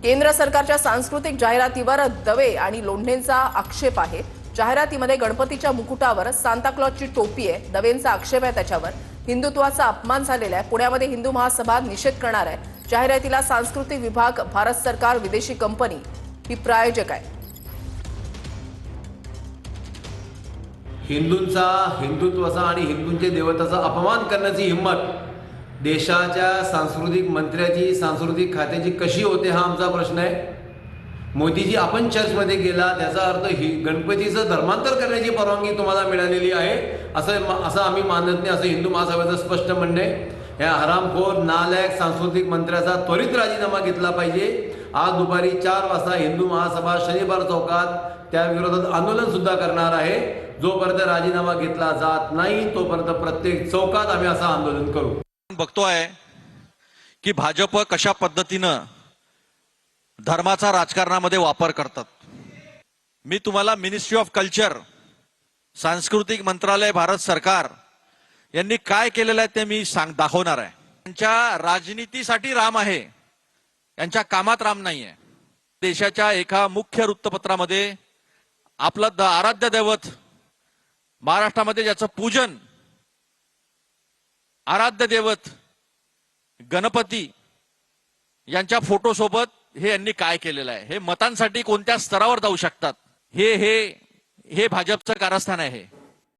केंद्र सरकारच्या सांस्कृतिक जाहिरातीवर दवे आणि लोंढेंचा आक्षेप आहे। जाहिरातीमध्ये गणपतीच्या मुकुटावर सांताक्लॉजची टोपी आहे। दवेंचा आक्षेप आहे त्याच्यावर हिंदुत्वाचा अपमान झालेला आहे। पुण्यामध्ये हिंदू महासभा निषेध करणार आहे। जाहिरातीला सांस्कृतिक विभाग, भारत सरकार, विदेशी कंपनी ही प्रायोजक आहे। हिंदूंचा, हिंदुत्वाचा आणि हिंदूंचे देवताचा अपमान करण्याची हिम्मत देशाच्या सांस्कृतिक मंत्र्याची, सांस्कृतिक खात्याची कशी होते हा आमचा प्रश्न आहे। मोदीजी, आपण चर्चमध्ये गेला त्याचा अर्थ ही गणपतीचं धर्मांतर करण्याची परवानगी तुम्हाला मिळालेली आहे असं आम्ही मानत नाही, असं हिंदू महासभेचं स्पष्ट म्हणणं आहे। या हरामखोर नालायक सांस्कृतिक मंत्र्याचा त्वरित राजीनामा घेतला पाहिजे। आज दुपारी 4 वाजता हिंदू महासभा शनिवार चौकात त्या विरोधात आंदोलन सुद्धा करणार आहे। जोपर्यंत राजीनामा घेतला जात नाही तोपर्यंत प्रत्येक चौकात आम्ही असं आंदोलन करू। बघतोय की भाजप कशा पद्धतीनं धर्माचा राजकारणामध्ये वापर करतात। मी तुम्हाला मिनिस्ट्री ऑफ कल्चर, सांस्कृतिक मंत्रालय, भारत सरकार यांनी काय केलेलं आहे ते मी दाखवणार आहे। त्यांच्या राजनीतीसाठी राम आहे, यांच्या कामात राम नाही आहे। देशाच्या एका मुख्य वृत्तपत्रामध्ये आपलं आराध्य दैवत महाराष्ट्रामध्ये ज्याचं पूजन, आराध्य दैवत गणपती यांच्या फोटो सोबत हे यांनी काय केलेलं आहे, हे मतांसाठी कोणत्या स्तरावर जाऊ शकतात, हे भाजपचं कारस्थान आहे।